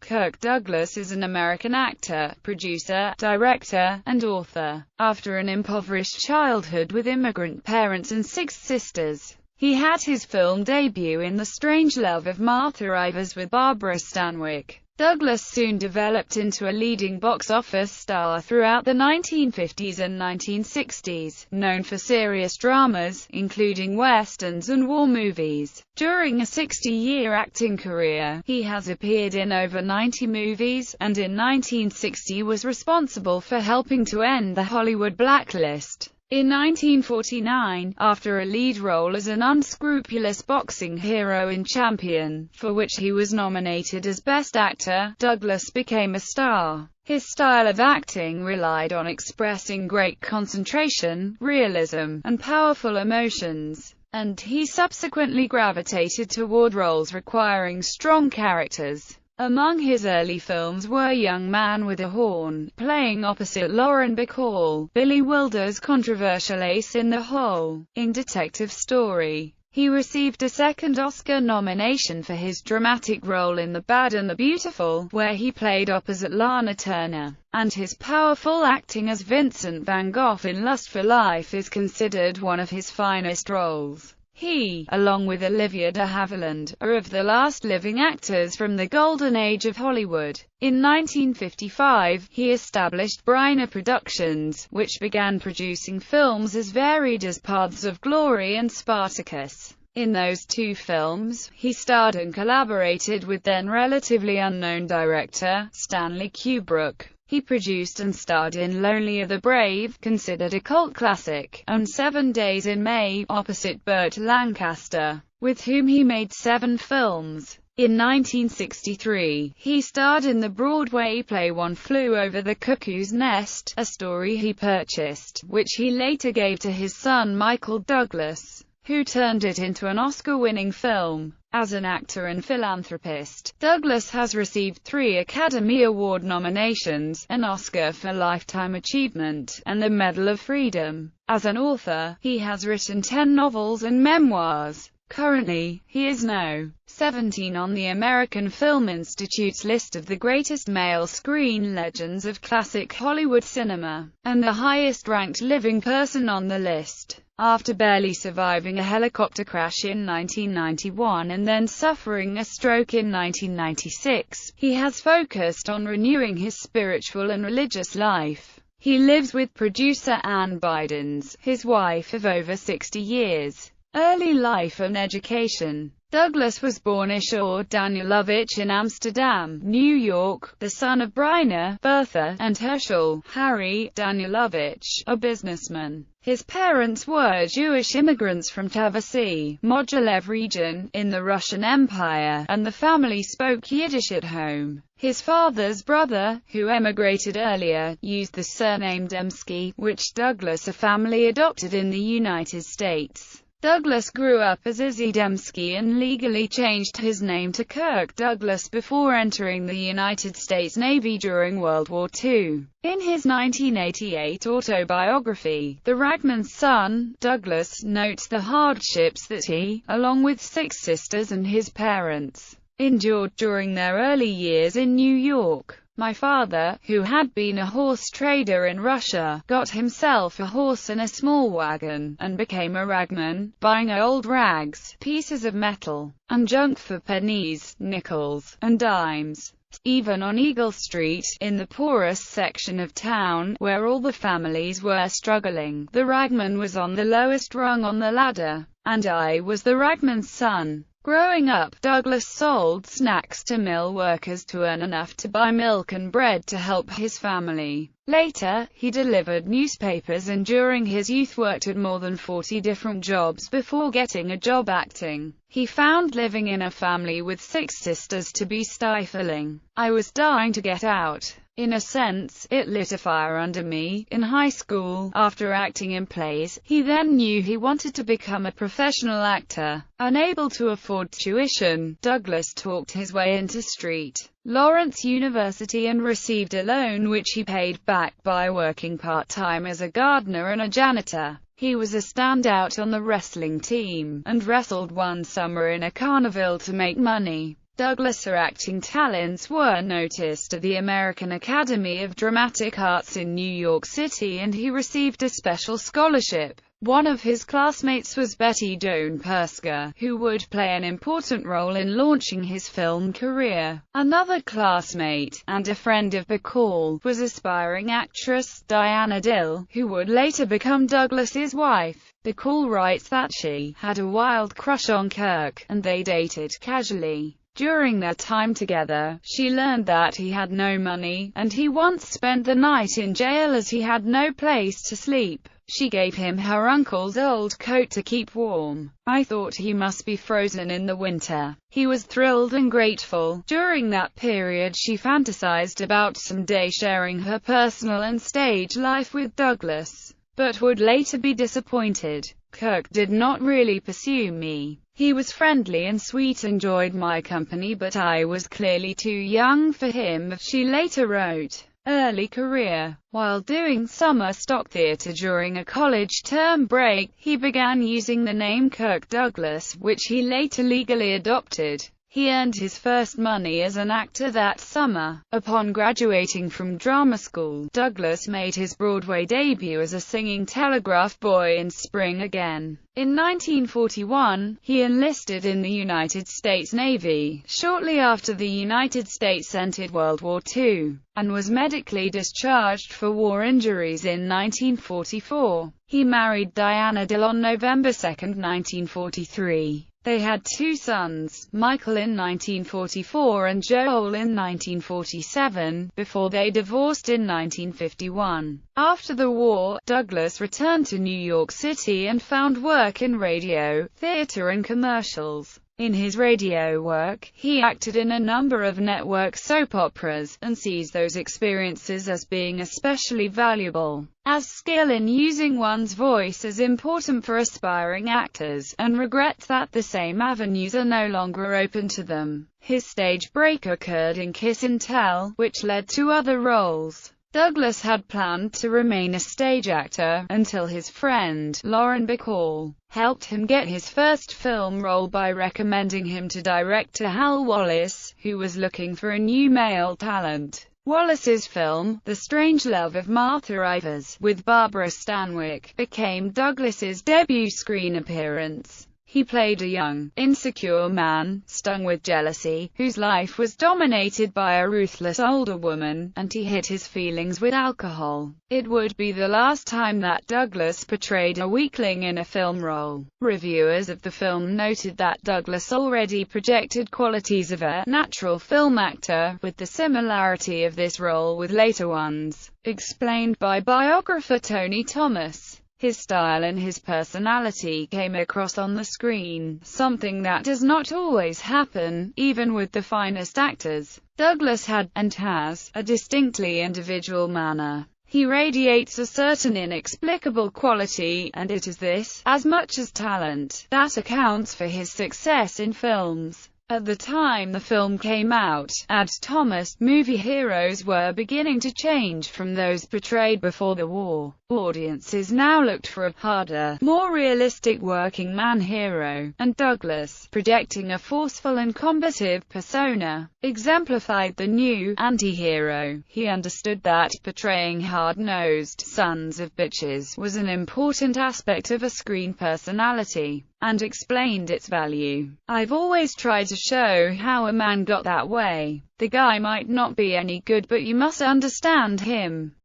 Kirk Douglas is an American actor, producer, director, and author. After an impoverished childhood with immigrant parents and 6 sisters, he had his film debut in The Strange Love of Martha Ivers with Barbara Stanwyck. Douglas soon developed into a leading box office star throughout the 1950s and 1960s, known for serious dramas, including westerns and war movies. During a 60-year acting career, he has appeared in over 90 movies, and in 1960 was responsible for helping to end the Hollywood blacklist. In 1949, after a lead role as an unscrupulous boxing hero in Champion, for which he was nominated as Best Actor, Douglas became a star. His style of acting relied on expressing great concentration, realism, and powerful emotions, and he subsequently gravitated toward roles requiring strong characters. Among his early films were Young Man with a Horn, playing opposite Lauren Bacall, Billy Wilder's controversial Ace in the Hole, in Detective Story. He received a second Oscar nomination for his dramatic role in The Bad and the Beautiful, where he played opposite Lana Turner, and his powerful acting as Vincent van Gogh in Lust for Life is considered one of his finest roles. He, along with Olivia de Havilland, are of the last living actors from the golden age of Hollywood. In 1955, he established Bryna Productions, which began producing films as varied as Paths of Glory and Spartacus. In those 2 films, he starred and collaborated with then relatively unknown director, Stanley Kubrick. He produced and starred in Lonely Are the Brave, considered a cult classic, and 7 Days in May, opposite Burt Lancaster, with whom he made 7 films. In 1963, he starred in the Broadway play One Flew Over the Cuckoo's Nest, a story he purchased, which he later gave to his son Michael Douglas, who turned it into an Oscar-winning film. As an actor and philanthropist, Douglas has received 3 Academy Award nominations, an Oscar for Lifetime Achievement, and the Medal of Freedom. As an author, he has written 10 novels and memoirs. Currently, he is No. 17 on the American Film Institute's list of the greatest male screen legends of classic Hollywood cinema, and the highest-ranked living person on the list. After barely surviving a helicopter crash in 1991 and then suffering a stroke in 1996, he has focused on renewing his spiritual and religious life. He lives with producer Ann Bidens, his wife of over 60 years. Early life and education. Douglas was born Ishor Danielovich in Amsterdam, New York, the son of Bryna, Bertha, and Herschel, Harry, Danielovich, a businessman. His parents were Jewish immigrants from Tavassi, Mogilev region, in the Russian Empire, and the family spoke Yiddish at home. His father's brother, who emigrated earlier, used the surname Dembski, which Douglas family adopted in the United States. Douglas grew up as Izzy Dembski and legally changed his name to Kirk Douglas before entering the United States Navy during World War II. In his 1988 autobiography, The Ragman's Son, Douglas notes the hardships that he, along with 6 sisters and his parents, endured during their early years in New York. My father, who had been a horse trader in Russia, got himself a horse and a small wagon, and became a ragman, buying old rags, pieces of metal, and junk for pennies, nickels, and dimes. Even on Eagle Street, in the poorest section of town, where all the families were struggling, the ragman was on the lowest rung on the ladder, and I was the ragman's son. Growing up, Douglas sold snacks to mill workers to earn enough to buy milk and bread to help his family. Later, he delivered newspapers and during his youth worked at more than 40 different jobs before getting a job acting. He found living in a family with 6 sisters to be stifling. I was dying to get out. In a sense, it lit a fire under me. In high school, after acting in plays, he then knew he wanted to become a professional actor. Unable to afford tuition, Douglas talked his way into St. Lawrence University and received a loan which he paid back by working part-time as a gardener and a janitor. He was a standout on the wrestling team, and wrestled one summer in a carnival to make money. Douglas' acting talents were noticed at the American Academy of Dramatic Arts in New York City, and he received a special scholarship. One of his classmates was Betty Joan Persker, who would play an important role in launching his film career. Another classmate, and a friend of Bacall, was aspiring actress Diana Dill, who would later become Douglas's wife. Bacall writes that she had a wild crush on Kirk, and they dated casually. During their time together, she learned that he had no money, and he once spent the night in jail as he had no place to sleep. She gave him her uncle's old coat to keep warm. I thought he must be frozen in the winter. He was thrilled and grateful. During that period she fantasized about someday sharing her personal and stage life with Douglas, but would later be disappointed. Kirk did not really pursue me. He was friendly and sweet, enjoyed my company, but I was clearly too young for him, she later wrote. Early career. While doing summer stock theater during a college term break, he began using the name Kirk Douglas, which he later legally adopted. He earned his first money as an actor that summer. Upon graduating from drama school, Douglas made his Broadway debut as a singing telegraph boy in Spring Again. In 1941, he enlisted in the United States Navy, shortly after the United States entered World War II, and was medically discharged for war injuries in 1944. He married Diana Dill on November 2, 1943. They had two sons, Michael in 1944 and Joel in 1947, before they divorced in 1951. After the war, Douglas returned to New York City and found work in radio, theater and commercials. In his radio work, he acted in a number of network soap operas, and sees those experiences as being especially valuable, as skill in using one's voice is important for aspiring actors, and regrets that the same avenues are no longer open to them. His stage break occurred in Kiss and Tell, which led to other roles. Douglas had planned to remain a stage actor, until his friend, Lauren Bacall, helped him get his first film role by recommending him to director Hal Wallis, who was looking for a new male talent. Wallace's film, The Strange Love of Martha Ivers, with Barbara Stanwyck, became Douglas's debut screen appearance. He played a young, insecure man, stung with jealousy, whose life was dominated by a ruthless older woman, and he hid his feelings with alcohol. It would be the last time that Douglas portrayed a weakling in a film role. Reviewers of the film noted that Douglas already projected qualities of a natural film actor, with the similarity of this role with later ones explained by biographer Tony Thomas. His style and his personality came across on the screen, something that does not always happen, even with the finest actors. Douglas had, and has, a distinctly individual manner. He radiates a certain inexplicable quality, and it is this, as much as talent, that accounts for his success in films. At the time the film came out, adds Thomas, movie heroes were beginning to change from those portrayed before the war. Audiences now looked for a harder, more realistic working man hero, and Douglas, projecting a forceful and combative persona, exemplified the new anti-hero. He understood that portraying hard-nosed sons of bitches was an important aspect of a screen personality, and explained its value. I've always tried to show how a man got that way. The guy might not be any good, but you must understand him.